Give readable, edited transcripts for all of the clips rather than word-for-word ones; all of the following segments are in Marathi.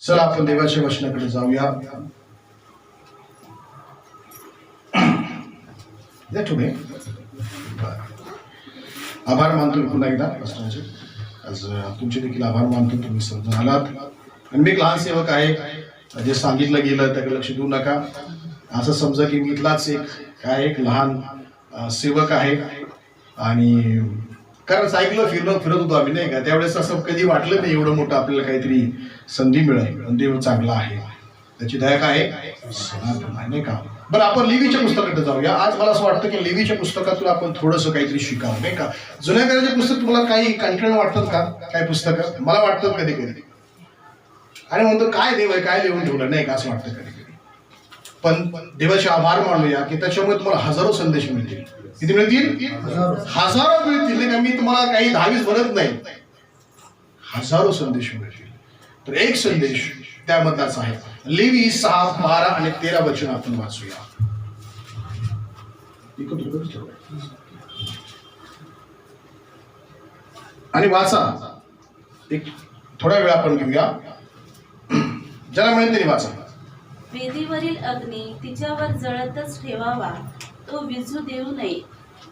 चला आपण देवाच्या वचनाकडे जाऊया. तुम्ही आभार मानतो पुन्हा एकदा पास्टरांचे. आज तुमचे देखील आभार मानतो, तुम्ही समजून आलात. आणि मी एक लहान सेवक आहे, जे सांगितलं गेलं त्याकडे लक्ष देऊ नका. असं समजा की मी इथलाच एक लहान सेवक आहे. आणि कारण सायकल फिरत होतो आम्ही, नाही का, त्यावेळेस असं कधी वाटलं नाही एवढं मोठं आपल्याला काहीतरी संधी मिळेल. देव चांगला आहे, त्याची दया काय नाही का. बरं, आपण लेवीच्या पुस्तकाकडे जाऊया. आज मला असं वाटतं की लेवीच्या पुस्तकातून आपण थोडंसं काहीतरी शिकावं, नाही का. जुन्या कराराचे पुस्तक तुम्हाला काही कंटाळून वाटतात का? काय पुस्तकं मला वाटतं कधी कधी, आणि म्हणतो काय देव आहे, काय लिहून ठेवलं, नाही का, असं वाटतं कधी कधी. पण देवाचे आभार मानूया की त्याच्यामुळे तुम्हाला हजारो संदेश मिळतील. किती मिळतील? हजारो मिळतील, नाही का. मी तुम्हाला काही 10-20 म्हणत नाही, हजारो संदेश मिळतील. तर एक संदेश त्यामधलाच आहे. लेवी 6, 12 आणि 13 वचन आपण वाचूया. आणि वाचा, एक थोडा वेळ आपण घेऊया, ज्याला मिळेल तरी वाचा. वेदीवरील अग्नी तिच्यावर जळतच ठेवावा, तो विझू देऊ नये.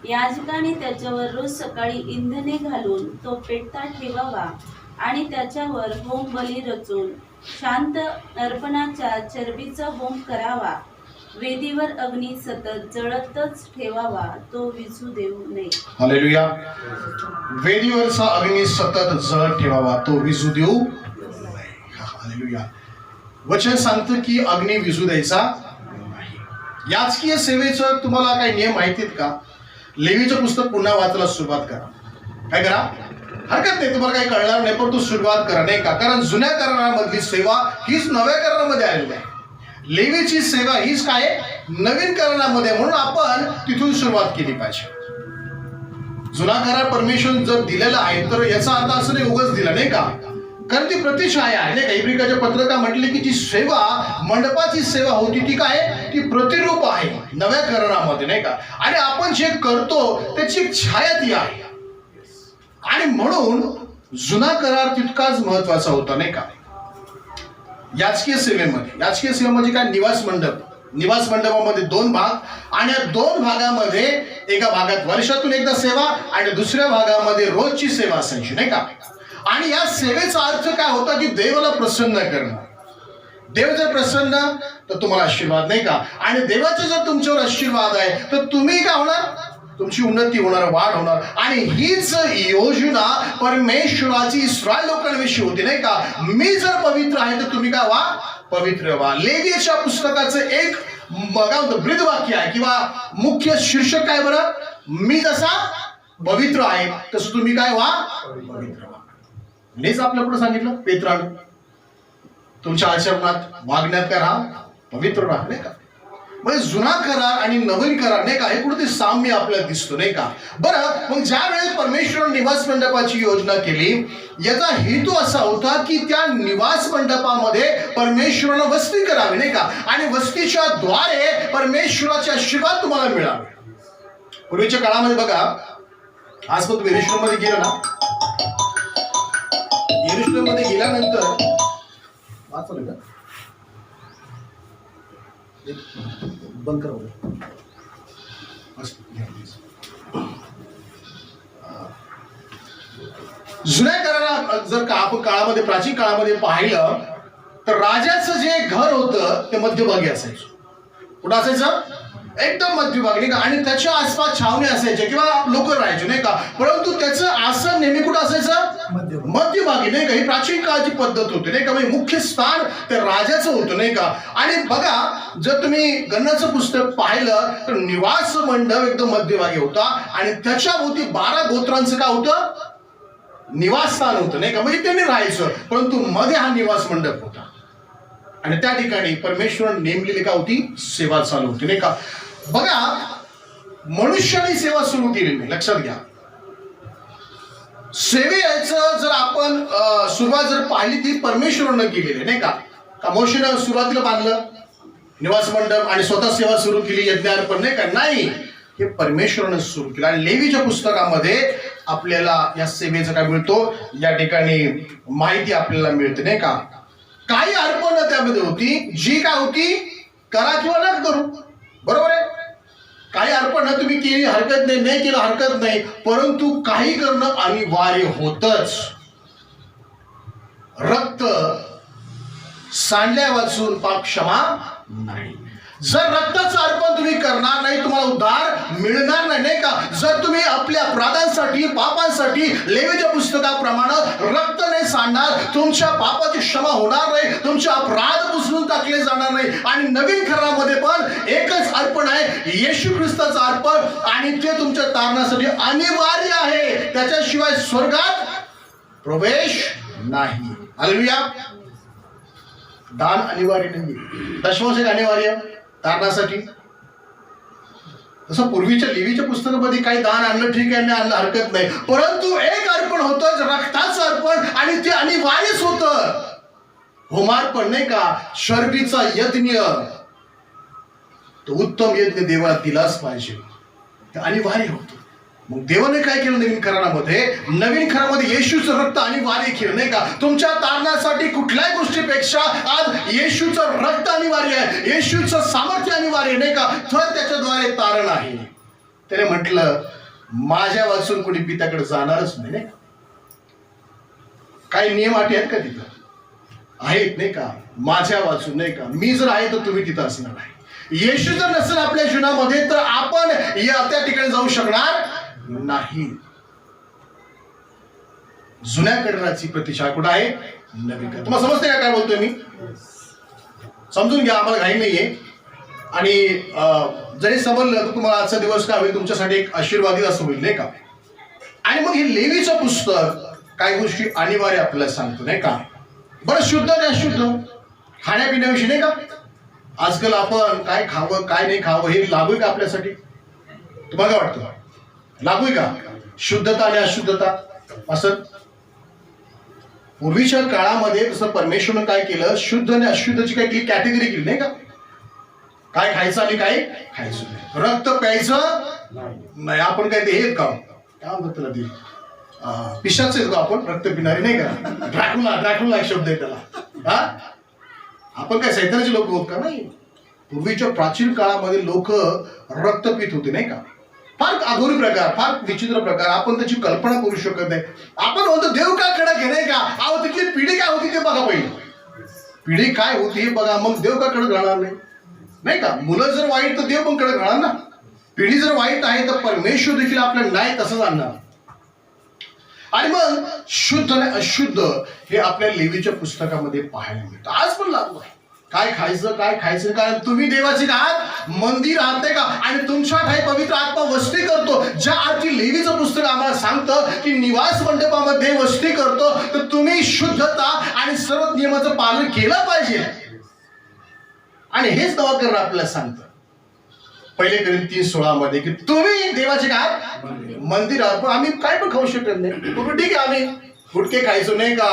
याजकाने त्याच्यावर रोज सकाळी इंधने घालून तो पेटता ठेवावा आणि त्याच्यावर होम बली रचून शांत अर्पणाच्या चरबीचा होम करावा. वेदीवर अग्नी सतत जळतच ठेवावा, तो विझू देऊ नये. हालेलुया. वेदीवरचा अग्नी सतत जळत ठेवावा, तो विझू देऊ नये. हालेलुया. वचन सांगतं की अग्नी विझू द्यायचा नाही. याचकीय सेवेचं तुम्हाला काही नियम माहिती आहेत का? लेवीचं पुस्तक पुन्हा वाचायला सुरुवात करा. काय करा, हरकत नाही, तुम्हाला काही कळणार नाही, पण तू सुरुवात करा, नाही का. कारण जुन्या करारामधली सेवा हीच नव्या करारामध्ये आलेली आहे. लेवीची सेवा हीच काय नवीन करारामध्ये, म्हणून आपण तिथून सुरुवात केली पाहिजे. जुना करार परमेश्वर जर दिलेला आहे तर याचा अर्थ असं नाही उगाच दिला, नाही का. कारण ती प्रतिछाया आहे, नाही का. इब्रिकाच्या पत्रकात म्हटले की जी सेवा मंडपाची सेवा होती ती काय, ती प्रतिरूप आहे नव्या करारामध्ये, नाही का. आणि आपण जे करतो त्याची एक छाया ती आहे. आणि म्हणून जुना करार तितकाच महत्वाचा होता, नाही का. याचकीय सेवेमध्ये काय, निवास मंडपामध्ये 2 भाग, आणि या 2 भागामध्ये एका भागात वर्षातून एकदा सेवा आणि दुसऱ्या भागामध्ये रोजची सेवा असायची, नाही का. आणि या सेवेचा अर्थ काय होता की देवाला प्रसन्न करणं. देव जर प्रसन्न तर तुम्हाला आशीर्वाद, नाही का. आणि देवाचा जर तुमच्यावर आशीर्वाद आहे तर तुम्ही काय होणार, तुमची उन्नती होणार, वाढ होणार. आणि हीच योजना परमेश्वराची इस्रायल लोकांविषयी होती, नाही का. मी जर पवित्र आहे तर तुम्ही काय व्हा, पवित्र व्हा. लेवीच्या पुस्तकाचं एक ब्रीद वाक्य आहे किंवा मुख्य शीर्षक काय बरं, मी जसा पवित्र आहे तसं तुम्ही काय व्हा, पवित्र व्हा. हेच आपल्या पुढे सांगितलं पेत्राने. तुमच्या आचरणात, वागण्यात काय राहा, पवित्र राहा, नाही का. म्हणजे जुना करार आणि नवीन करार, नाही का, हे कुठे साम्य आपल्याला दिसतो, नाही का. बरं, मग ज्या वेळेस परमेश्वराने निवास मंडपाची योजना केली, याचा हेतू असा होता की त्या निवास मंडपामध्ये परमेश्वरानं वस्ती करावी, नाही का. आणि वस्तीच्या द्वारे परमेश्वराचे आशीर्वाद तुम्हाला मिळावे. पूर्वीच्या काळामध्ये बघा, आज पण तुम्ही येरुशलेममध्ये गेला ना, येरुशलेममध्ये गेल्यानंतर वाचलं का, बंद करा. जुन्या करारात जर आपण काळामध्ये, प्राचीन काळामध्ये पाहिलं तर राजाचं जे घर होतं ते मध्यभागी असायचं. कुठं असायचं, एकदम मध्यभागी, नाही का. आणि त्याच्या आसपास छावणी असायचे किंवा लोक राहायचे, नाही का. परंतु त्याचं आसन नेहमी कुठं असायचं, मध्यभागी, नाही का. ही प्राचीन काळाची पद्धत होती, नाही का. म्हणजे मुख्य स्थान त्या राजाचं होतं, नाही का. आणि बघा, जर तुम्ही गणनाचं पुस्तक पाहिलं तर निवास मंडप एकदम मध्यभागी होता आणि त्याच्या भोवती 12 गोत्रांचं काय होतं, निवास स्थान होतं, नाही का. म्हणजे त्यांनी राहायचं, परंतु मध्ये हा निवास मंडप होता. आणि त्या ठिकाणी परमेश्वराने नेमलेली का होती, सेवा चालू होती, नाही का. बघा, मनुष्याने सेवा सुरू केली नाही, लक्षात घ्या. सेवेचं जर आपण सुरुवात जर पाहिली ती परमेश्वरानं केलेली, नाही का. मोशेनं सुरुवातीला बांधलं निवास मंडप आणि स्वतः सेवा सुरू केली, यज्ञार्पण, नाही का. नाही, हे परमेश्वरानं सुरू केलं. आणि लेवीच्या पुस्तकामध्ये आपल्याला या सेवेचं काय मिळतो, या ठिकाणी माहिती आपल्याला मिळते, नाही का. काही अर्पण त्यामध्ये होती जी काय होती, करा किंवा न करू, बरोबर आहे. काही अर्पण तुम्ही केली हरकत नाही, नाही केलं हरकत नाही, परंतु काही करणं अनिवार्य होतच. रक्त सांडल्या वाचून पाप क्षमा नाही. जर रक्ताचं अर्पण तुम्ही करणार नाही, तुम्हाला उद्धार मिळणार नाही, नाही का. जर तुम्ही आपल्या अपराधांसाठी, पापांसाठी लेवीच्या पुस्तकाप्रमाणे रक्त नाही सांडणार, तुमच्या पापाची क्षमा होणार नाही, तुमचे अपराध पुसून टाकले जाणार नाही. आणि नवीन खरामध्ये पण एकच अर्पण आहे, येशू ख्रिस्ताचं अर्पण, आणि ते तुमच्या तारणासाठी अनिवार्य आहे. त्याच्याशिवाय स्वर्गात प्रवेश नाही. हालेलुया. दान अनिवार्य नाही, दशमांश अनिवार्य तारणासाठी. तसं पूर्वीच्या लेवीच्या पुस्तकामध्ये काही दान आणलं ठीक आहे, आणलं हरकत नाही, परंतु एक अर्पण होतं, रक्ताचं अर्पण, आणि ते अनिवार्यच होतं. होमार्पण नाही का, शर्बीचा यज्ञ, तो उत्तम यज्ञ देवाला दिलाच पाहिजे, ते अनिवार्य होतं. मग देवाने काय केलं नवीन करारामध्ये, नवीन करारामध्ये येशूचं रक्त अनिवार्य केलं, नाही का. तुमच्या तारणासाठी कुठल्याही गोष्टीपेक्षा आज येशूचं रक्त अनिवार्य आहे, येशूचं सामर्थ्य अनिवार्य, नाही का. तर त्याच्याद्वारे तारण आहे. त्याने म्हटलं माझ्या वाचून कोणी पित्याकडे जाणारच नाही, नाही. काही नियम अटी आहेत का तिथं, आहेत नाही का. माझ्या वाचून, नाही का, मी जर आहे तर तुम्ही तिथं असणार आहे. येशू जर नसेल आपल्या जीवनामध्ये तर आपण त्या ठिकाणी जाऊ शकणार नाही. जुन्या कराराची प्रतिष्ठा कुठं आहे, नवीन करार. तुम्हाला समजते का काय बोलतोय मी, समजून घ्या, आम्हाला घाई नाहीये. आणि जरी समजलं तर तुम्हाला आजचा दिवस काय होईल, तुमच्यासाठी एक आशीर्वादित असं होईल, नाही का. आणि मग हे लेवीचं पुस्तक काही गोष्टी अनिवार्य आपल्याला सांगतो, नाही का. बरं, शुद्ध आणि अशुद्ध खाण्यापिण्याविषयी, नाही का. आजकाल आपण काय खावं काय नाही खावं हे लागू आहे का आपल्यासाठी, तुम्हाला काय वाटतं, लागू आहे का. शुद्धता आणि अशुद्धता असं पूर्वीच्या काळामध्ये तसं परमेश्वरनं काय केलं, शुद्ध आणि अशुद्धची काय केली, कॅटेगरी केली, नाही का. काय खायचं आणि काय खायचं नाही, रक्त प्यायचं नाही. आपण काय ते हे का काय म्हणतात त्याला, ते पिशाच आहेत का आपण, रक्त पिणारे, नाही का. ड्रॅकुला एक शब्द आहे त्याला. हा, आपण काय सैतानाचे लोक होत का, नाही. पूर्वीच्या प्राचीन काळामध्ये लोक रक्त पित होते, नाही का. फार अघोरी प्रकार, फार विचित्र प्रकार, आपण त्याची कल्पना करू शकत नाही. आपण म्हणतो देव का कडक आहे, नाही का. अहो तिथली पिढी काय होती ते बघा, पहिली पिढी काय होती हे बघा, मग देव का कडक राहणार नाही, नाही का. मुलं जर वाईट तर देव पण कडक राहणार ना. पिढी जर वाईट आहे तर परमेश्वर देखील आपल्याला नाही तसंच आणणार. आणि मग शुद्ध आणि अशुद्ध हे आपल्या लेवीच्या पुस्तकामध्ये पाहायला मिळतं. आज पण लागू आहे, काय खायचं काय खायचं, कारण तुम्ही देवाचे आहात, मंदिर आहात, नाही का. आणि तुमच्या ठाई पवित्र आत्मा वस्ती करतो. ज्या अर्थी लेवीचं पुस्तक आम्हाला सांगतं की निवास मंडपामध्ये वस्ती करतो, तर तुम्ही शुद्धता आणि सर्व नियमाचं पालन केलं पाहिजे. आणि हेच नवकरण आपल्याला सांगतं 1 कोरिंथी 3:16 की तुम्ही देवाचे काय मंदिर आहात. पण आम्ही काय पण खाऊ शकत नाही. ठीक आहे, आम्ही गुटखे खायचो, नाही का,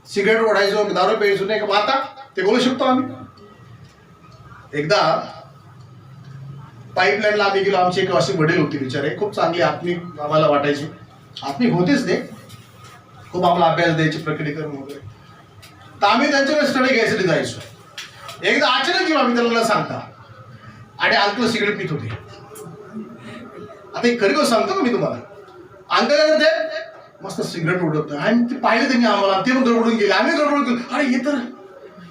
सिगरेट ओढायचो, दारू प्यायचो, नाही का. आता ते बोलू शकतो आम्ही. एकदा पाईपलाईनला आम्ही गेलो, आमचे एक असे वडील होते बिचारे, खूप चांगले आत्मिक आम्हाला वाटायचे. आत्मिक होतेच ते, खूप आम्हाला अभ्यास द्यायचे, प्रकटीकरण वगैरे. तर आम्ही त्यांच्याकडे स्टडी घ्यायसाठी जायचो. एकदा अचानक गेलो आम्ही त्यांना सांगता, आणि अंकल सिगरेट पित होते. आता एक खरी गोष्ट सांगतो का मी तुम्हाला, अंकल ते मस्त सिगरेट उडवत आणि ते पाहिलं त्यांनी आम्हाला, ते पण गडबडून गेले, आम्ही गडबडून गेलो. अरे हे तर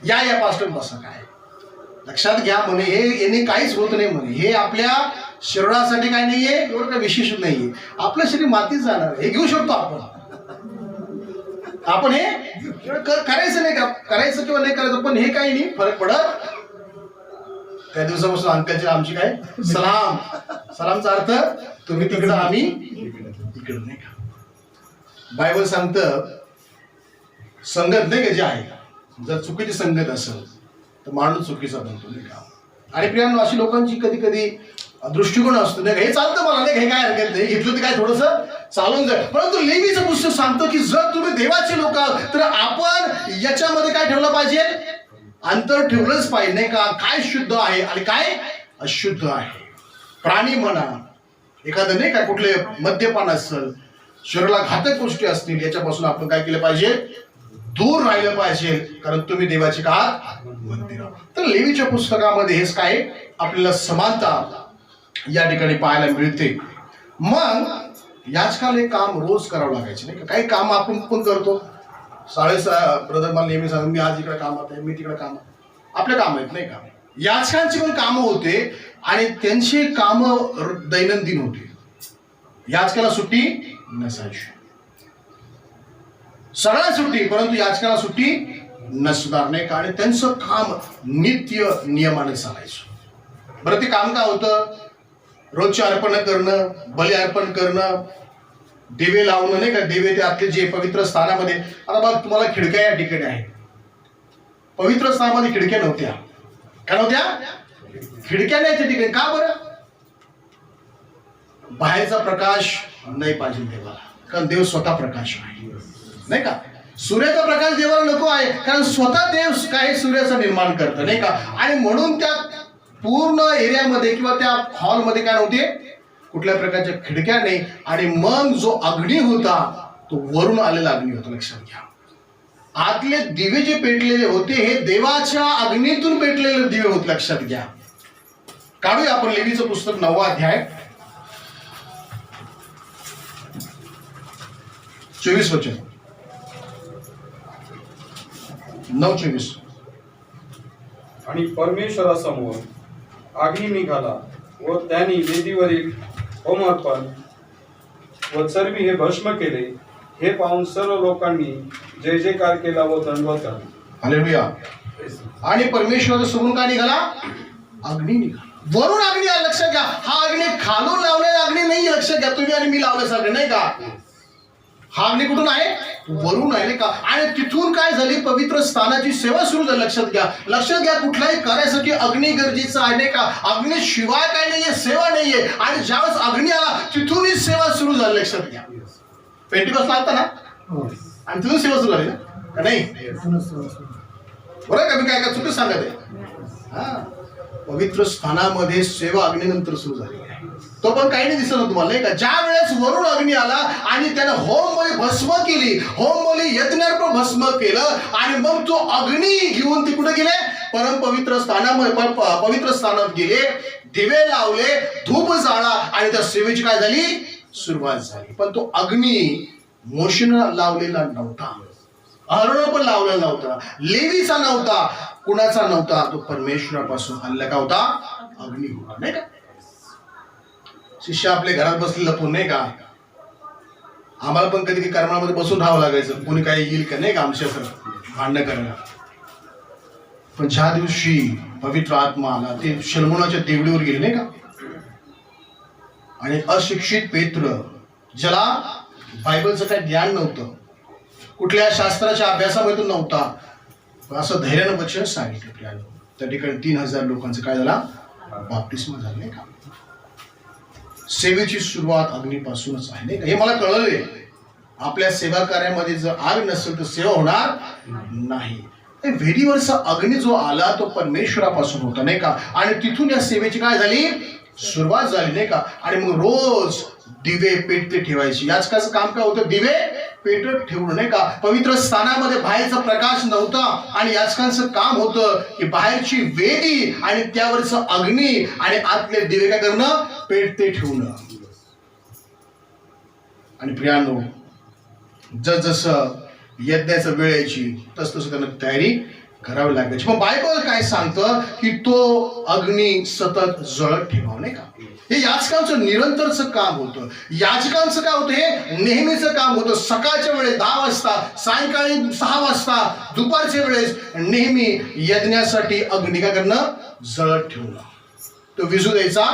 या पास्टर बसा, काय लक्षात घ्या म्हणे, हे याने काहीच होत नाही म्हणे, हे आपल्या शरीरासाठी काय नाहीये, एवढं काय विशेष नाहीये, आपलं शरीर मातीत जाणार, हे घेऊ शकतो आपण हे करायचं नाही का, करायचं किंवा नाही करायचं, पण हे काही नाही फरक पडत. त्या दिवसापासून अंकलची आमची काय सलामचा अर्थ तुम्ही तिकडं आम्ही इकडं, नाही का. बायबल सांगतं संगत नाही का जे आहे, जर चुकीची संगत असेल तर माणूस चुकीचा बनतो, नाही का. आणि प्रियांनो, अशी लोकांची कधी कधी दृष्टिकोन असतो, नाही का, हे चालतं मला, नाही हे काय हरकत नाही, घेतलं तर काय थोडंसं चालून जाईल. परंतु लेवीचं पुस्तक सांगतं की जर तुम्ही देवाचे लोक आहात तर आपण याच्यामध्ये काय ठेवलं पाहिजे, अंतर ठेवलंच पाहिजे, नाही का. काय शुद्ध आहे आणि काय अशुद्ध आहे. प्राणी म्हणा, एखादं नाही का कुठले मद्यपान असेल, शरीराला घातक गोष्टी असतील, याच्यापासून आपण काय केलं पाहिजे, दूर राहिलं पाहिजे, कारण तुम्ही देवाचे का मंदिर आहात. तर लेवीच्या पुस्तकामध्ये हेच काय आपल्याला समानता या ठिकाणी पाहायला मिळते. मग याचकाल हे काम रोज करावं लागायचे नाही का. काही काम आपण पण करतो. ब्रदर मला नेहमी सांग, मी आज इकडे कामात आहे, मी तिकडे कामात, आपले काम आहेत नाही का. याचकांची पण कामं होते आणि त्यांची कामं दैनंदिन होते. याचकाला सुट्टी नसायची, सगळ्या सुट्टी, परंतु याचकाला सुट्टी नसणार नाही का. आणि त्यांचं काम नित्य नियमाने चालायचं. बरं, ते काम काय होतं? रोजचे अर्पण करणं, बली अर्पण करणं, दिवे लावणं नाही का. दिवे ते आपले जे पवित्र स्थानामध्ये, आता बघ तुम्हाला खिडक्या या ठिकाणी आहेत. पवित्र स्थानामध्ये खिडक्या नव्हत्या. काय नव्हत्या? खिडक्या नाही त्या ठिकाणी. का बरं? बाहेरचा प्रकाश नाही पाहिजे देवाला, कारण देव स्वतः प्रकाश आहे नाही का. सूर्याचा प्रकाश देवाला नको आहे, कारण स्वतः देव काय सूर्याचं निर्माण करतं नाही का. आणि म्हणून त्या पूर्ण एरियामध्ये किंवा त्या हॉलमध्ये काय नव्हते, कुठल्या प्रकारच्या खिडक्या नाही. आणि मग जो अग्नी होता तो वरून आलेला अग्नी होता. लक्षात घ्या, आतले दिवे जे पेटलेले होते हे देवाच्या अग्नीतून पेटलेले दिवे होते. लक्षात घ्या. काढूया आपण लेवीचं पुस्तक 9वा अध्याय 24 वचन. 9:24. आणि परमेश्वरासमोर अग्नी निघाला व त्यांनी वेदीवरील होमार्पण व चरबी हे भस्म केले. हे पाहून सर्व लोकांनी जय जयकार केला व दंडवत घातला. हालेलुया. आणि परमेश्वराचा समोरून काय निघाला? अग्नी निघाला. वरून अग्नी आला. लक्षात घ्या, हा अग्नी खालून लावलेला अग्नी नाही. लक्षात घ्या, तुम्ही आणि मी लावल्यासारखं नाही का. हा अग्नी कुठून आहे? वरून आहे का. आणि तिथून काय झाली? पवित्र स्थानाची सेवा सुरू झाली. लक्षात घ्या, लक्षात घ्या, कुठलाही कार्यासाठी अग्नी गरजेचा आहे नाही का. अग्नी शिवाय काय नाहीये, सेवा नाहीये. आणि ज्यावेळेस अग्नी आला तिथूनही सेवा सुरू झाली. लक्षात घ्या, पेंटिकॉस्ट लागता ना, आणि तिथून सेवा सुरू झाली ना, नाही बरं का. मी काय काय चुकीच सांगत आहे. हा, पवित्र स्थानामध्ये सेवा अग्नीनंतर सुरू झाली आहे. तो पण काही नाही दिसत तुम्हाला नाही का. ज्या वेळेस वरून अग्नी आला आणि त्यानं होम बली भस्म केली, होम बली यज्ञार्पण भस्म केलं, आणि मग तो अग्नी घेऊन ते कुठे गेले? परम पवित्र स्थानामध्ये, पवित्र स्थानात गेले, दिवे लावले, धूप जाळा, आणि त्या सेवेची काय झाली? सुरुवात झाली. पण तो अग्नी मोशेनं लावलेला नव्हता, अहरोन पण लावलेला नव्हता, लेवीचा नव्हता, कुणाचा नव्हता. तो परमेश्वरापासून आलेला का होता? अग्नी होता नाही का. शिष्य आपल्या घरात बसलेला पण नाही का. आम्हाला पण कधी कर्मामध्ये बसून राहावं लागायचं, कोणी काही येईल का नाही का आमच्याकडे भांडणं करायला. पण ज्या दिवशी पवित्र आत्मा आला, ते शलमोनाच्या देवडीवर गेले नाही का. आणि अशिक्षित पेत्र, ज्याला बायबलचं काही ज्ञान नव्हतं, कुठल्या शास्त्राच्या अभ्यासामध्ये तो नव्हता, असं धैर्यानं वचन सांगितलं. त्या ठिकाणी 3000 लोकांचं काय झाला? बाप्तिस्मा झाला नाही का. सेवेची सुरुवात अग्नीपासूनच आहे नाही का. हे मला कळलंय. आपल्या सेवा कार्यामध्ये जर आग नसेल तर सेवा होणार नाही. वेदीवरचा अग्नी जो आला तो परमेश्वरापासून होता नाही का. आणि तिथून या सेवेची काय झाली? सुरुवात झाली नाही का. आणि मग रोज दिवे पेटते ठेवायची. याचकाचं काम काय होतं? दिवे पेटत ठेवणं नाही का. पवित्र स्थानामध्ये बाहेरचा प्रकाश नव्हता, आणि याचकांचं काम होतं की बाहेरची वेदी आणि त्यावरचं अग्नी आणि आतले दिवे काय करणं? पेटते ठेवणं. आणि प्रियानो, जसं यज्ञाचं वेळ यायची तसं त्यांना तयारी करावी लागायची. पण बायबल काय सांगतं की तो अग्नी सतत जळत ठेवावं नाही का. हे याचकांचं निरंतरचं काम होतं. याचकांचं काय होतं? हे नेहमीचं काम होतं. सकाळच्या वेळेस 10 वाजता, सायंकाळी 6 वाजता, दुपारच्या वेळेस नेहमी यज्ञासाठी अग्नी काय करणं? जळत ठेवणं. तो विझू द्यायचा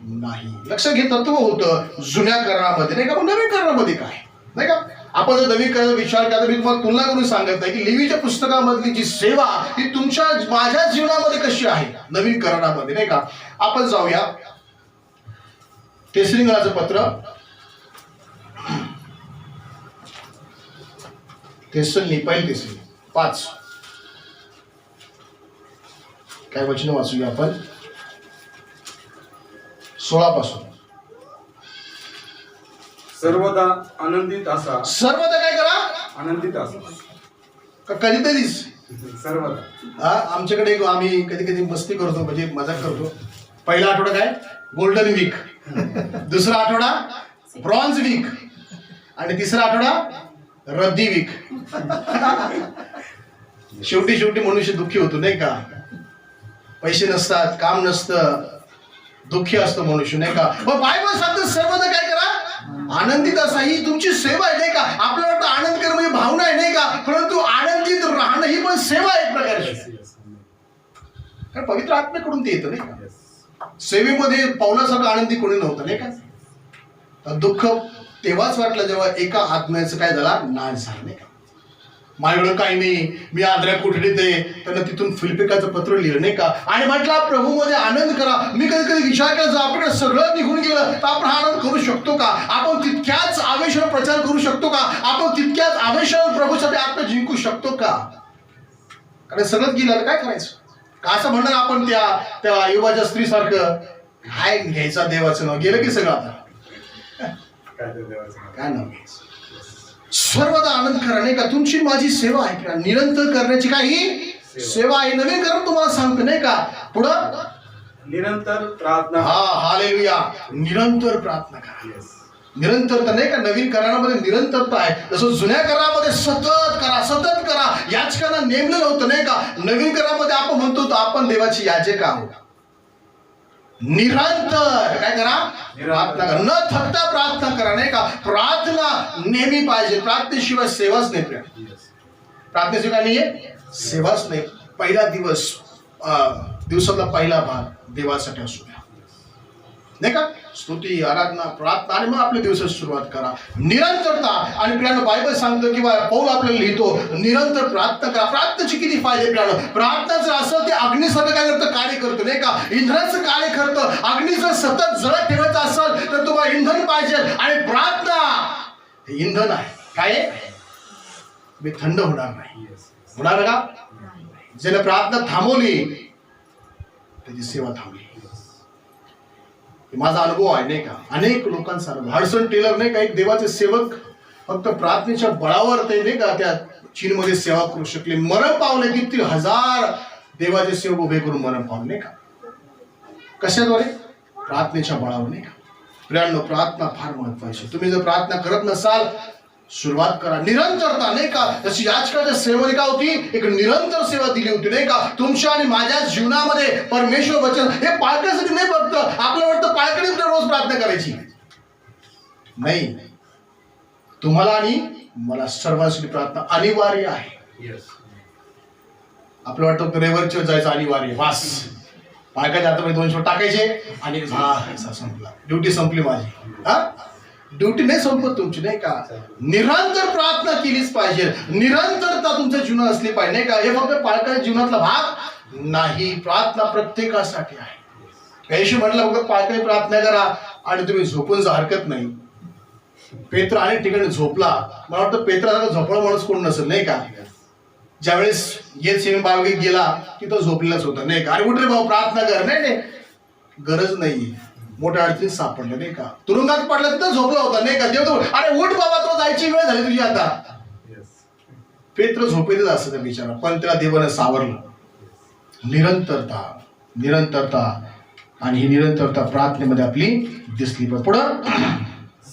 नाही. लक्षात घे, तत्व होतं जुन्या करारामध्ये नाही का. पण नवीन करारामध्ये काय नाही का. आपण जर नवीन करार विचार केला तर मी तुम्हाला तुलना करून सांगत नाही की लेवीच्या पुस्तकामधली जी सेवा ही तुमच्या माझ्या जीवनामध्ये कशी आहे नवीन करारामध्ये नाही का. आपण जाऊया तेसलिंगाचं पत्र, पहिली तेसलिंग 5, काय वचन वाचूया आपण 16 पासून. सर्वदा आनंदित असा. सर्वदा काय करा? आनंदित असा. का कधीतरीच? सर्वदा. आमच्याकडे आम्ही कधी कधी मस्ती करतो, म्हणजे मजाक करतो. पहिला आठवडा काय? Golden week. दुसरा आठवडा ब्रॉन्झ वीक. आणि तिसरा आठवडा रद्दी वीक. शेवटी मनुष्य दुःखी होतो नाही का? पैसे नसतात, काम नसतं, दुःखी असतं मनुष्य नाही का? मग बायबल सांगतं सर्वदा काय करा? आनंदित असा. ही तुमची सेवा आहे नाही का? आपल्याला वाटतं आनंद करणं म्हणजे भावना आहे नाही का? परंतु आनंदित राहणं ही पण सेवा आहे एक प्रकारची. कारण पवित्र आत्म्याकडून ते येतं नाही का? सेवेमध्ये पौलासारखं आनंदी कोणी नव्हतं नाही का? तर दुःख तेव्हाच वाटलं जेव्हा एका आत्म्याचं काय झाला? नाश झाला नाही का? माझ्याकडं काही नाही, मी आंध्र्या कोठडीत आहे. त्यानं तिथून फिलिपिकाचं पत्र लिहिलं नाही का? आणि म्हटलं प्रभूमध्ये आनंद करा. मी कधी कधी विचार केला, जर आपल्याकडे सगळं निघून गेलं तर आपण हा आनंद करू शकतो का? आपण तितक्याच आवेशाने प्रचार करू शकतो का? आपण तितक्याच आवेशाने प्रभूसाठी आत्मा जिंकू शकतो का? कारण सगळंच गेलं काय करायचं? का असं म्हणणार आपण त्या युवाच्या स्त्रीसारखं, काय घ्यायचा देवाचं नाव? गेलं की सगळं आता काय नाव घ्यायचं? सर्वदा आनंद करा नाही का? तुमची माझी सेवा आहे का? निरंतर करण्याची काही सेवा आहे. नवीन करा तुम्हाला सांगतो नाही का? पुढं निरंतर प्रार्थना. हालेलुया. निरंतर प्रार्थना करा. निरंतरता नाही का? नवीन करारामध्ये निरंतरता आहे. जसं जुन्या करारामध्ये सतत करा याचकांना नेमलेलं होतं नाही का? नवीन करारामध्ये आपण म्हणतो आपण देवाची याजक आहोत. निरंतर काय करा? प्रार्थना करा. न थकता प्रार्थना करा नाही का? प्रार्थना नेहमी पाहिजे. प्रार्थनेशिवाय सेवाच नाही. प्रार्थनेशिवाय नाहीये सेवाच नाही. पहिला दिवस, दिवसातला पहिला भाग देवासाठी असू द्या नाही का? स्तुती, आराधना, प्रार्थना, आणि मग आपल्या दिवसाची सुरुवात करा. निरंतरता. आणि प्रियानो बायबल सांगतो किंवा पौल आपल्याला लिहितो निरंतर प्रार्थना करा. प्रार्थनेचे किती फायदे प्रियानो? प्रार्थना जर असेल ते अग्नीसारखं काय करतं? कार्य करतं नाही का? इंधनाचं कार्य करतं. अग्नी जर सतत जळत ठेवायचं असेल तर तुम्हाला इंधन पाहिजे. आणि प्रार्थना हे इंधन आहे. काय? मी थंड होणार नाही. होणार का? ज्याने प्रार्थना थांबवली त्याची सेवा थांबली. माझा अनुभव आहे नाही का? अनेक लोकांचा अनुभव. हडसन टेलर नाही का? एक देवाचे सेवक फक्त प्रार्थनेच्या बळावर ते नाही का त्या चीनमध्ये सेवा करू शकले. मरण पावले. किती हजार देवाचे सेवक उभे करून मरण पावले नाही का? कशाद्वारे? प्रार्थनेच्या बळावर नाही का? प्रियांनो प्रार्थना फार महत्वाची. तुम्ही जर प्रार्थना करत नसाल सुरुवात करा. निरंतरता नाही का? जशी याचकाच्या सेवेने का होती? एक निरंतर सेवा दिली होती नाही का? तुमच्या आणि माझ्या जीवनामध्ये परमेश्वर वचन हे पाळण्यासाठी नाही. फक्त आपल्याला वाटतं पाळकडी रोज प्रार्थना करायची नाही. तुम्हाला आणि मला सर्वांसाठी प्रार्थना अनिवार्य आहे. आपलं वाटतं रेवरच्या जायचं अनिवार्य. वास पाळकाच्या हातामध्ये 200 टाकायचे आणि संपला, ड्युटी संपली माझी. ड्युटी नाही संपत तुमची नाही का? निरंतर प्रार्थना केलीच पाहिजे. निरंतरता तुमच्या जीवनात असली पाहिजे नाही का? हे फक्त पाळकाच्या जीवनातला भाग नाही. प्रार्थना प्रत्येकासाठी आहे. येशू म्हटलं फक्त पाळकाची प्रार्थना करा आणि तुम्ही झोपून जा, हरकत नाही. पेत्र अनेक ठिकाणी झोपला. मला वाटतं पेत्रासारखा झोपळा माणूस कोण नसेल नाही का? ज्यावेळेस गेतसेमनी बागेत गेला तिथं झोपलेलाच होता नाही का? अरे उठ रे भाऊ प्रार्थना कर. नाही गरज नाही. मोठ्या अडचणीत सापडलं नाही का? तुरुंगात पडला तिथं झोपला होता नाही का? देव अरे उठ बाबा, तो जायची वेळ झाली तुझी आता. पेत्र झोपेतच असत त्या बिचारा, पण त्याला देवानं सावरलं. निरंतरता आणि ही निरंतरता प्रार्थनेमध्ये आपली दिसली. पुढं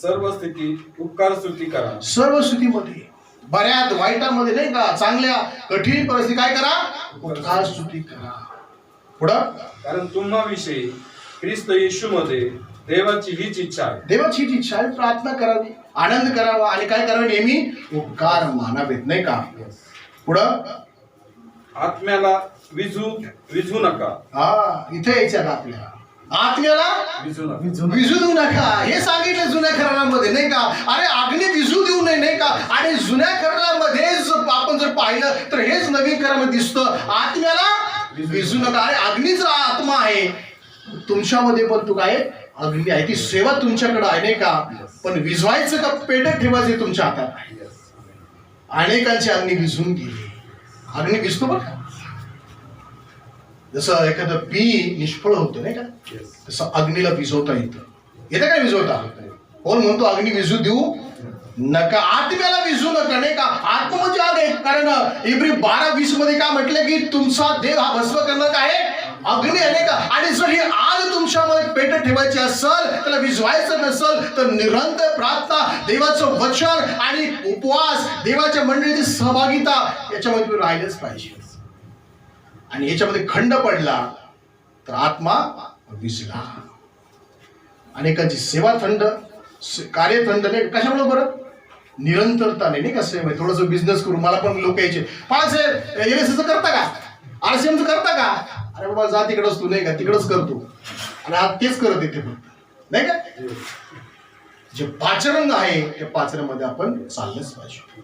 सर्व स्थिती उपकार स्तुती करा. सर्व स्थितीमध्ये, बऱ्याच वाईटामध्ये नाही का? चांगल्या कठीण परिस्थिती काय करा? उपकार स्तुती करा. पुढं कारण तुम्हाविषयी ख्रिस्त येशूमध्ये देवाची हीच इच्छा आहे. देवाची हीच इच्छा आहे. प्रार्थना करावी, आनंद करावा आणि काय करावे? नेहमी उपकार मानावेत नाही का? पुढं आत्म्याला विझू नका. इथे यायचं आपल्याला. आत्म्याला विझू देऊ नका हे सांगितलं जुन्या करारामध्ये नाही का? अरे अग्नी विझू देऊ नये नाही का? आणि जुन्या करारामध्येच आपण जर पाहिलं तर हेच नवीन करारामध्ये दिसतं. आत्म्याला विझू नका. अरे अग्नीच आत्मा आहे तुमच्यामध्ये, पण तू काय अग्नी आहे. ती सेवा तुमच्याकडे आहे नाही का? पण विझवायचं का पेटत ठेवायचं तुमच्या हातात आहे. अनेकांची अग्नी विझून गेली. अग्नी विझतो बघ. जसं एखादं बी निष्फळ होतं नाही का? तसं अग्नीला विझवता येतं. काय विझवता? कोण म्हणतो अग्नी विझू देऊ नका, आत्म्याला विझू नका, नाही का. आत्मा म्हणजे आग आहे. कारण इब्री 12:20 मध्ये काय म्हटलं की तुमचा देह हा भस्म करणार आहे, अग्नी आहे, नाही का. आणि जर ही आग तुमच्यामध्ये पेटत ठेवायची असेल, त्याला विझवायचं नसेल, तर निरंतर प्रार्थना, देवाचं वचन आणि उपवास, देवाच्या मंडळीची सहभागिता याच्यामध्ये तुम्ही राहिलेच पाहिजे. आणि याच्यामध्ये खंड पडला तर आत्मा विझला. अनेकांची सेवा थंड, कार्य थंड, नाही कशामुळे बरं, निरंतरता नाही का. सेवा थोडस बिझनेस करू, मला पण लोक यायचे, साहेब एलएसचं करता का, आरसीएमचं करता का. अरे बाबा जा तिकडच, तू नाही का तिकडच करतो, आणि आज तेच करत येते फक्त, नाही का. जे पाचरण आहे त्या पाचरणामध्ये आपण चाललंच पाहिजे.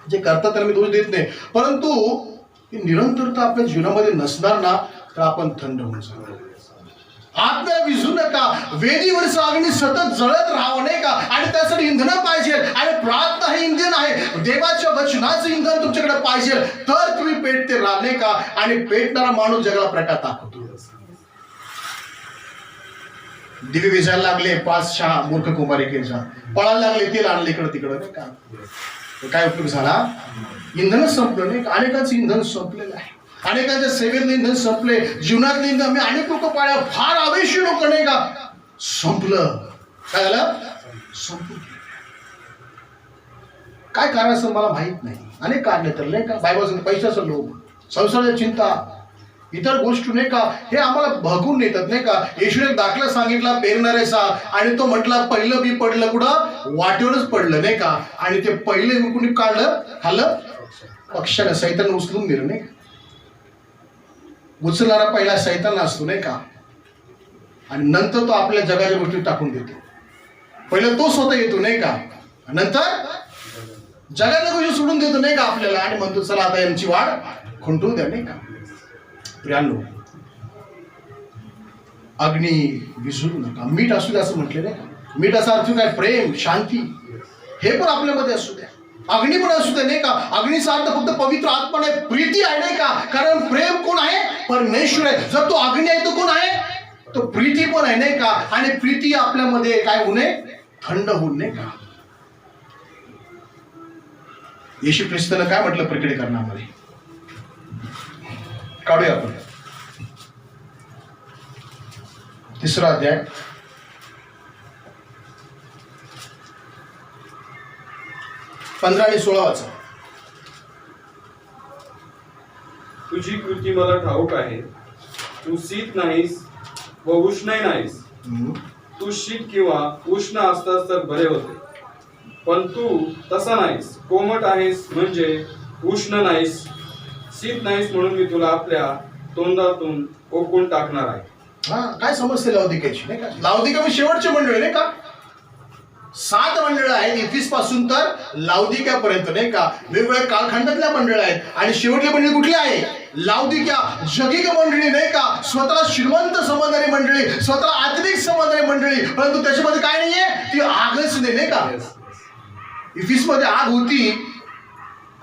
जे करतात त्याला मी दोष देत नाही, परंतु निरंतरता आपल्या जीवनामध्ये नसणार ना तर आपण थंड होऊन जाणार. आत्म्या विझू नका, वेदीवरचं अग्नी सतत जळत राहावं, नाही का. आणि त्यासाठी इंधन पाहिजे, आणि प्रार्थना हे इंधन आहे. देवाच्या वचनाचं इंधन तुमच्याकडे पाहिजे, तर तुम्ही पेटते राहा, नाही का. आणि पेटणारा माणूस जगाला प्रकाश दाखवतो. दिवे विजायला लागले 5-6 मूर्ख कुमारिकेचा, पळायला लागले, तेल आणले इकडं तिकडं, नाही का. काय उपयोग झाला, इंधनच संपलं, नाही का. अनेकांचं इंधन संपलेलं आहे, अनेकांच्या सेवेतलं इंधन संपले, जीवनातलं इंधन. मी अनेक लोक पाळ्या, फार आवेशी लोक, नाही का, संपलं. काय झालं, संपलं. काय कारण असं मला माहित नाही, अनेक कारण तर, नाही का. बायबल पैशाचं लोभ, संसाराची चिंता, इतर गोष्टी, नाही का, हे आम्हाला भगून नेतात, नाही का. येशूने एक दाखला सांगितला पेरणाऱ्याचा, आणि तो म्हटला पहिलं बी पडलं कुठं, वाटेवरच पडलं, नाही का. आणि ते पहिले कुणी काढलं, खाल्लं पक्षानं, सैतान उचलून दिलं, नाही का. उचलणारा पहिला सैतान असतो, नाही का. आणि नंतर तो आपल्या जगाच्या गोष्टी टाकून देतो. पहिलं तो स्वतः येतो, नाही का, नंतर जगाच्या गोष्टी सोडून देतो, नाही का आपल्याला, आणि म्हणतो चला आता यांची वाढ खुंटू द्या, नाही का. प्रियांनो, अग्नी विझू नका, मीठ असू द्या असं म्हटले, नाही का. मीठ असा अर्थ काय, प्रेम, शांती, हे पण आपल्यामध्ये असू द्या. अग्नी पण असू दे, नाही का. अग्नीचा अर्थ फक्त पवित्र आत्मा नाही, प्रीती आहे, नाही का. कारण प्रेम कोण आहे, परमेश्वर आहे. जर तो अग्नी आहे तो कोण आहे, तो प्रीती पण आहे, नाही का. आणि प्रीती आपल्यामध्ये काय होऊ नये, थंड होऊ नये का. येशू ख्रिस्तानं काय म्हटलं प्रकटीकरणामध्ये, काढूया आपण 3रा अध्याय 15 आणि 16 वाचा. तुझी कृती मला ठाऊक आहे, तू शीत नाहीस व उष्णही नाहीस. तू शीत किंवा उष्ण असतास तर बरे होते, पण तू तसा नाहीस, कोमट आहेस म्हणजे उष्ण नाहीस, शीत नाहीस, म्हणून मी तुला आपल्या तोंडातून ओकून टाकणार आहे. हा, काय समजते लावदिकाची, नाही का. लावदिका मी शेवटचे मंडळ, नाही का. 7 मंडळ आहेत इफिस पासून तर लावदिक्यापर्यंत, नाही का. वेगवेगळ्या कालखंडातल्या मंडळ आहेत, आणि शेवटली मंडळी कुठली आहे, लावदिक्या. जगिक मंडळी, नाही का, स्वतःला श्रीमंत समजणारी मंडळी, स्वतःला आत्मिक समजणारी मंडळी, परंतु त्याच्यामध्ये काय नाहीये, ती आगच नाही का. इफिस मध्ये आग होती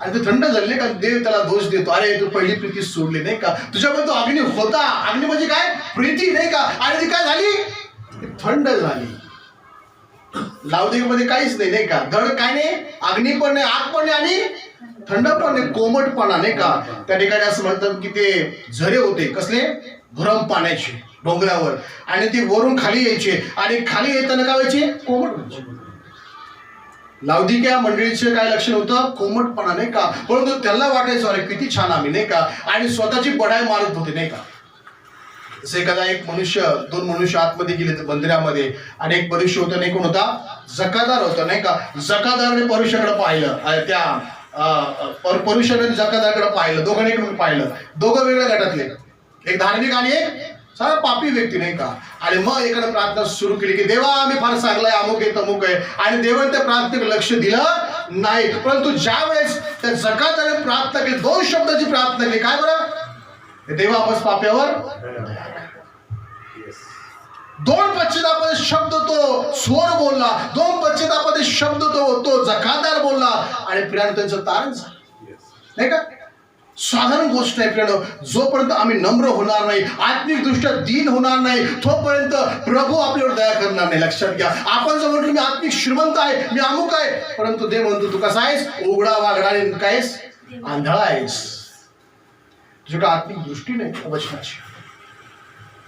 आणि ते थंड झाले, का. देव त्याला दोष देतो, अरे तू पहिली प्रीती सोडली, नाही का. तुझ्यामध्ये तो अग्नी होता, अग्नी म्हणजे काय, प्रीती, नाही का. आणि ती काय झाली, थंड झाली. लावदिकामध्ये काहीच नाही, नाही का. धड काय नाही, अग्नी पण नाही, आग पण नाही, आणि थंड पण नाही, कोमटपणा, नाही का. त्या ठिकाणी असं म्हणतात की ते झरे होते, कसले, भरम पाण्याचे डोंगरावर, आणि ते वरून खाली यायचे, आणि खाली येताना काय व्हायचे, कोमट व्हायचे. लावदिका मंडळीचे काय लक्षण होतं, कोमटपणा, नाही का. परंतु त्यांना वाटायचं अरे किती छान आम्ही, नाही का. आणि स्वतःची बढाई मारत होते, नाही का. जसे एखादा एक मनुष्य, 2 मनुष्य आतमध्ये गेले मंदिरामध्ये, आणि एक मनुष्य होता, नाही कोण होता, जकादार होता, नाही का. जकादारने परुषाकडे पाहिलं, त्या परुषाने जकादारकडे पाहिलं, दोघांनी पाहिलं. दोघं वेगळ्या गटातले, एक धार्मिक आणि एक सारा पापी व्यक्ती, नाही का. आणि मग एकाने प्रार्थना सुरू केली की देवा आम्ही फार चांगलाय, अमुक आहे तमुक आहे, आणि देवाने त्या प्रार्थनेकडे लक्ष दिलं नाही. परंतु ज्या वेळेस त्या जकादारने प्रार्थना केली, 2 शब्दाची प्रार्थना केली, काय बरं, देवा आपस पाप्यावर 2 पश्चातापाचे शब्द तो स्वर बोलला, 2 पश्चातापाचे शब्द तो जकादार बोलला, आणि प्रियानं त्यांचं तारण झालं, नाही का. साधारण गोष्ट आहे प्रियानो. जोपर्यंत आम्ही नम्र होणार नाही, आत्मिक दृष्ट्या दीन होणार नाही, तोपर्यंत प्रभू आपल्यावर दया करणार नाही. लक्षात घ्या. आपण जर म्हटलं मी आत्मिक श्रीमंत आहे, मी अमुक आहे, परंतु देव म्हणतो तू कसा आहेस, उघडा वागडा आणि काय आहेस, आंधळा आहेस. तुझ्याकडे आत्मिक दृष्टी नाही वचनाची,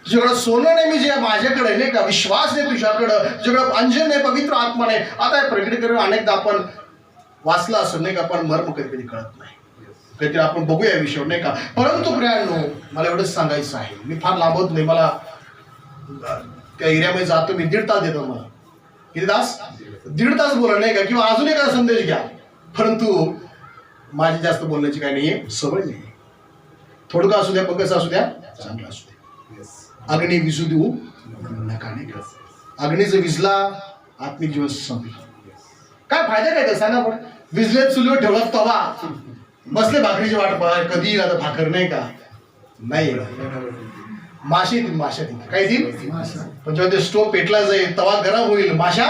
तुझ्याकडे सोनं नाही मी जे माझ्याकडे नाही का, विश्वास नाही तुझ्याकडं, तुझ्याकडे अंजन नाही, पवित्र आत्मा नाही. आता प्रकटीकरण अनेकदा आपण वाचला असं नाही का, पण मर्म कधी कधी कळत नाही. काहीतरी आपण बघूया या विषयावर नाही का. परंतु प्रियांनो, मला एवढंच सांगायचं आहे, मी फार लांबत नाही, मला त्या एरियामध्ये जातो मी, 1.5 तास देतो मला. किती तास? 1.5 तास बोला नाही का, किंवा अजून एखादा संदेश घ्या, परंतु माझी जास्त बोलण्याची काही नाहीये, सवय नाही. थोडं असू द्या, कसं असू द्या, चांगलं असू द्या. अग्नी विजू देऊ नका नाही का. अग्नीचं विजला आत्मिक जीवन संपलं. काय फायदा काय सांगा. पण विजले चुलीवर ठेवला तवा, बसले भाकरीची वाट बघा, कधी येईल आता भाकर नाही का, नाही माशी येतील, माशा येतील. काय येतील? पण जेव्हा ते स्टोव पेटला जाईल, तवा गरम होईल, माशा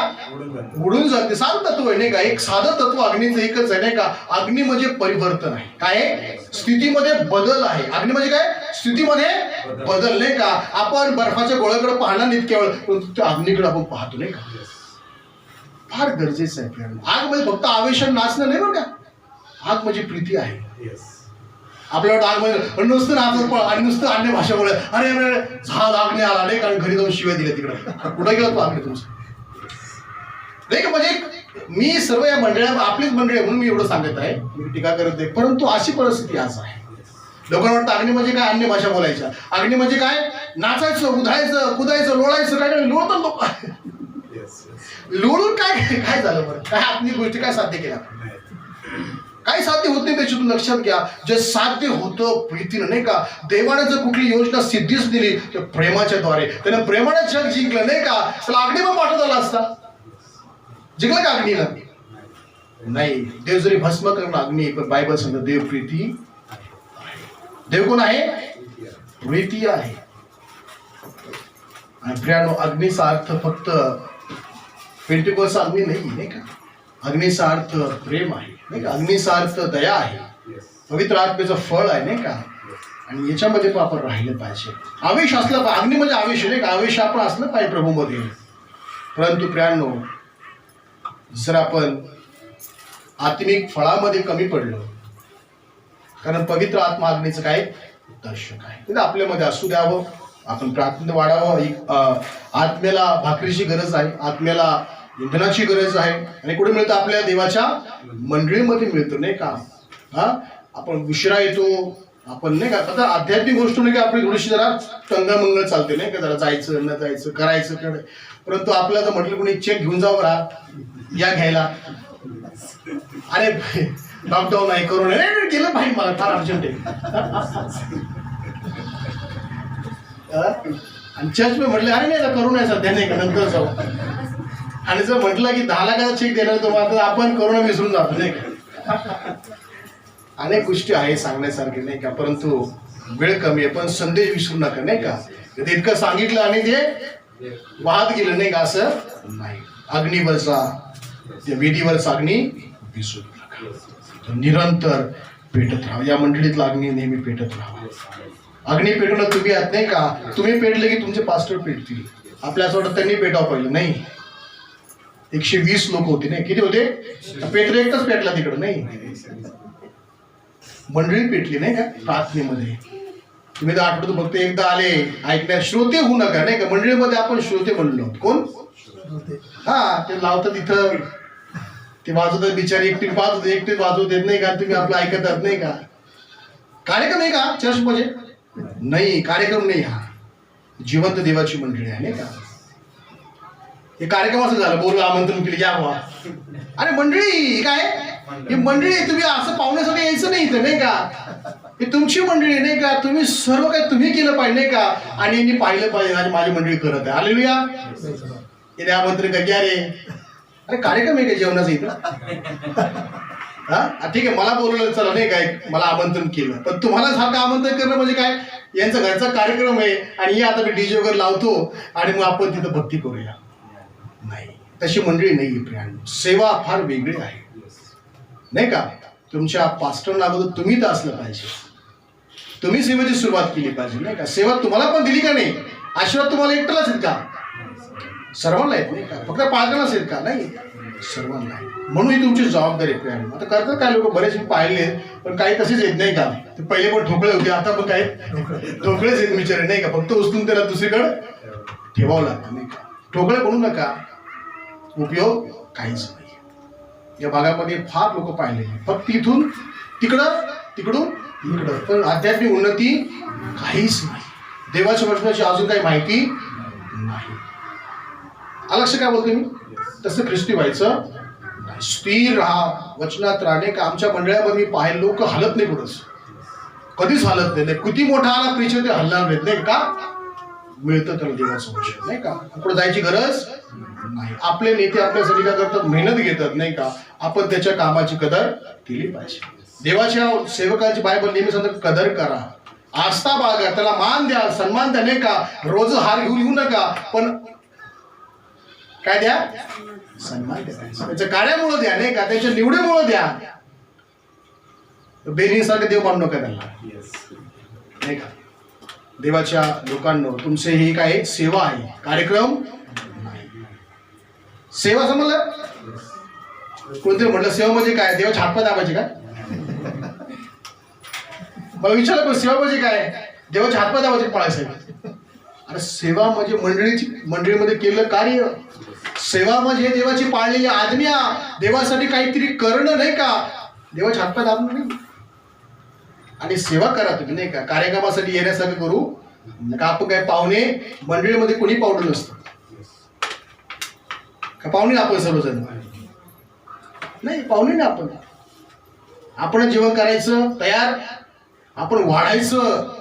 उडून जाते. साधं तत्व आहे नाही का, एक साधं तत्व अग्नीचं एकच आहे नाही का. अग्नी म्हणजे परिवर्तन आहे. काय? स्थितीमध्ये बदल आहे. अग्नी म्हणजे काय? स्थितीमध्ये बदल नाही का. आपण बर्फाच्या गोळ्याकडे पाहणार नाही इतक्या वेळ, परंतु त्या अग्नीकडे आपण पाहतो नाही का. फार गरजेचं आहे आपल्याला. आग म्हणजे फक्त आवेशाने नाचणं नाही बरं का, आग म्हणजे प्रीती आहे. आपल्याला आग म्हणजे नुसतं नाचत आणि नुसतं अन्य भाषा बोलत, अरे झाड आग्ने आला नाही, कारण घरी जाऊन शिव्या दिल्या तिकडे. कुठे गेला तो आग्ने तुमचं नाही का. म्हणजे मी सर्व या मंडळ्या आपलीच मंडळी म्हणून मी एवढं सांगत आहे, मी टीका करत आहे, परंतु अशी परिस्थिती आज आहे. लोकांना वाटतं अग्नी म्हणजे काय, अन्य भाषा बोलायच्या. अग्नी म्हणजे काय, नाचायचं, उधायचं, कुदायचं, लोळायचं. काय नाही, लोळतं लोक. लोळून काय काय झालं बरं, काय आत्मिक गोष्टी काय साध्य केल्या, काही साध्य होत नाही. त्याच्यातून लक्षात घ्या, जे साध्य होतं प्रीतीनं नाही का. देवाने जर कुठली योजना सिद्धीच दिली तर प्रेमाच्या द्वारे. त्यानं प्रेमाने जग जिंकलं नाही का. त्याला अग्नी पण पाठवत आला असता, जिंकलं का अग्नीला? नाही. देव जरी भस्म करणं अग्नी, पण बायबल सांगतं देव प्रीती. देव कोण आहे? प्रीती आहे. आणि प्रियानो, अग्नीचा अर्थ फक्त पेंटिकोसचा अग्नी नाही का. अग्नीचा अर्थ प्रेम आहे नाही का. अग्नीचा अर्थ दया आहे, पवित्र आत्मेचं फळ आहे नाही का. आणि याच्यामध्ये पण आपण राहिलं पाहिजे. आवेश असला पाहिजे. अग्नी म्हणजे आवेश नाही का, आवेश आपण असलं पाहिजे प्रभूमध्ये. परंतु प्रियांनो, जर आपण आत्मिक फळामध्ये कमी पडलो, कारण पवित्र आत्मा अग्नीचं काय दर्शक आहे, ते आपल्यामध्ये असू द्यावं. आपण प्रार्थनेत वाढावं. आत्म्याला भाकरीची गरज आहे, आत्म्याला इंधनाची गरज आहे. आणि कुठे मिळतं? आपल्या देवाच्या मंडळीमध्ये मिळतं नाही का. हा, आपण उशिरा येतो, आपण नाही का. आता आध्यात्मिक गोष्ट नाही का, आपली थोडीशी जरा टंगळमंगळ चालते नाही का, जरा जायचं न जायचं, करायचं कडे. परंतु आपल्याला जर म्हटलं कोणी चेक घेऊन जावं राहा, या घ्यायला, अरे लॉकडाऊन आहे, करोना नाही गेलं पाहिजे, मला फार अर्जंट आहे. आणि चर्च मी म्हटलं अरे नाही करोना आहे सध्या नाही का, नंतर जाऊ. आणि जर म्हटलं की 10 लाखाचा चेक देणार तो, मात्र आपण करोना विसरून जातो नाही का. अनेक गोष्टी आहे सांगण्यासारखे नाही का, परंतु वेळ कमी आहे. पण संदेश विसरू नका नाही का. इतकं सांगितलं आणि ते वाहत गेलं नाही का, असं नाही. अग्नीवरचा, त्या विधीवरचा अग्नी विसरू नका. निरंतर पेटत राहा. या मंडळीतला अग्नी नेहमी पेटत राहा. अग्नी पेटवणं तुम्ही आहात नाही का. तुम्ही पेटले की तुमचे पास्टर पेटतील. आपल्या असं वाटतं त्यांनी पेटावं पाहिजे, नाही. 120 लोक होते नाही, किती होते? पेत्र एकच पेटला तिकडं नाही, मंडळी पेटली नाही का प्रार्थनेमध्ये. तुम्ही तर आठवतो फक्त एकदा आले ऐकण्या, श्रोते होऊ नका नाही का. मंडळीमध्ये आपण श्रोते म्हणलो. कोण? हा, ते लावतात तिथं, ते वाजवतात बिचारी, एकटी वाजवत, एकटी वाजवत येत नाही का. तुम्ही आपलं ऐकतात नाही का. कार्यक्रम आहे का चर्च मध्ये? नाही, कार्यक्रम नाही. हा जिवंत देवाची मंडळी आहे नाही का. हे कार्यक्रम असं झालं, बोलू आमंत्रण केलं, या व्हा. अरे मंडळी काय, ही मंडळी तुम्ही असं पाहुण्यासाठी यायचं नाही इथं नाही का. ही तुमची मंडळी नाही का. तुम्ही सर्व काही तुम्ही केलं पाहिजे नाही का. आणि यांनी पाहिलं पाहिजे आणि माझी मंडळी करत आहे. हालेलुया. हे आमंत्रण का घ्या रे. अरे कार्यक्रम आहे का जेवणाचं इथं? हा ठीक आहे, मला बोलवलं चला नाही काय, मला आमंत्रण केलं, पण तुम्हाला सारखं आमंत्रण करणं म्हणजे काय, यांचा घरचा कार्यक्रम आहे आणि आता मी डीजे वगैरे लावतो आणि मग आपण तिथं भक्ती करूया. नाही, तशी मंडळी नाही प्रियांनो. सेवा फार वेगळी आहे नाही का. तुमच्या पास्टरना अगोदर तुम्ही तर असलं पाहिजे. तुम्ही सेवेची सुरुवात केली पाहिजे नाही का. सेवा तुम्हाला पण दिली का नाही. आशीर्वाद तुम्हाला एकट्यालाच आहेत का. सर्वांना आहेत नाही का. फक्त पालकांनाच आहेत का. नाही, सर्वांना आहे. म्हणून ही तुमची जबाबदारी आहे. आता करतात काय लोक बरेच मी पाहिले पण काही तसेच येत नाही का. ते पहिले पण ठोकळे होते आता पण काय ठोकळेच आहेत बिचारे नाही का. फक्त उचलून त्याला दुसरीकडे ठेवावं लागतं नाही का. ठोकळे बनू नका, उपयोग काहीच नाही. या भागामध्ये फार लोक पाहिले फक्त इथून तिकडं तिकडून इकडं, पण आध्यात्मिक उन्नती काहीच नाही. देवाच्या वचनाची अजून काही माहिती नाही. अलक्ष काय बोलतोय मी. तसं ख्रिस्ती व्हायचं नाही. स्थिर राहा, वचनात राहणे का. आमच्या मंडळामध्ये मी पाहिले लोक हलत नाही कुठंच, कधीच हलत नाही. किती मोठा आला प्रीचर ते हलणार नाहीत नाही का. मिळतं त्याला देवाचं वचन नाही का. पुढे जायची गरज नाही. आपले नेते आपल्यासाठी काय करतात, मेहनत घेतात नाही का. आपण त्याच्या कामाची कदर केली पाहिजे. देवाच्या सेवकांची बायबल नेहमी सांगतात कदर करा, आस्था बाळगा, त्याला मान द्या, सन्मान द्या नाही का. रोज हार घेऊन येऊ नका, पण काय द्या, सन्मान द्या. त्याच्या कार्यामुळे द्या नाही का, त्याच्या निवडीमुळे द्या. बेरीसारखं देव मानू नका त्यांना नाही का. देवाच्या लोकांना तुमचे हे काय सेवा आहे, कार्यक्रम नाही. सेवा समजलं. कोणतरी म्हटलं सेवा म्हणजे काय, देवाच्या हातपाय दाबायचे का. मला विचारलं पण सेवा म्हणजे काय, देवाच्या हातपाय दाबायचे पळायचे. अरे सेवा म्हणजे मंडळीमध्ये केलेलं कार्य. सेवा म्हणजे देवाची पाळलेली आज्ञा, देवासाठी काहीतरी करणं नाही का. देवाच्या हातपाय दाबणं नाही. आणि सेवा करा तुम्ही नाही का. कार्यक्रमासाठी येण्यासारखं करू का. आपण काय पाहुणे मंडळीमध्ये कोणी पावलं नसतं का. पाहुणे आपण सर्वजण नाही, पाहुणे नाही. आपण जेवण करायचं तयार, आपण वाढायचं,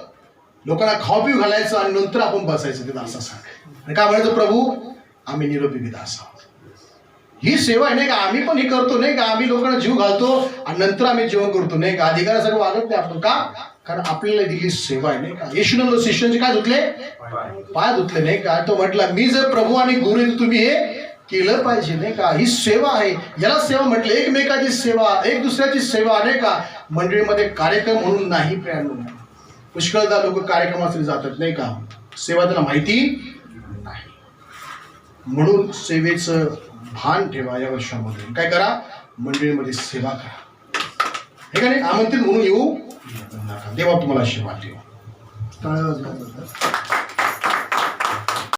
लोकांना खाऊ पिऊ घालायचं आणि नंतर आपण बसायचं ते दासासारखं. का म्हणायचं, प्रभू आम्ही निरोपी दास आहोत. ही सेवा आहे नाही का. आम्ही पण हे करतो नाही का. आम्ही लोकांना जीव घालतो आणि नंतर आम्ही जेवण करतो नाही का. अधिकारासाठी वागत नाही आपण का, कारण आपल्याला दिली सेवा आहे नाही का. येशूने शिष्यांचे काय धुतले, पाय धुतले नाही का. तो म्हटला मी जर प्रभू आणि गुरु तुम्ही हे केलं पाहिजे नाही का. ही सेवा आहे, याला सेवा म्हटलं. एकमेकाची सेवा, एक दुसऱ्याची सेवा नाही का. मंडळीमध्ये कार्यक्रम म्हणून नाही. पुष्कळदा लोक कार्यक्रमासाठी जातात नाही का. सेवा त्यांना माहिती नाही. म्हणून सेवेचं भान ठेवा. या वर्षामध्ये काय करा, मंडळीमध्ये सेवा करा हे का नाही. आमंत्रित म्हणून येऊ नका. देवा तुम्हाला आशीर्वाद देऊ.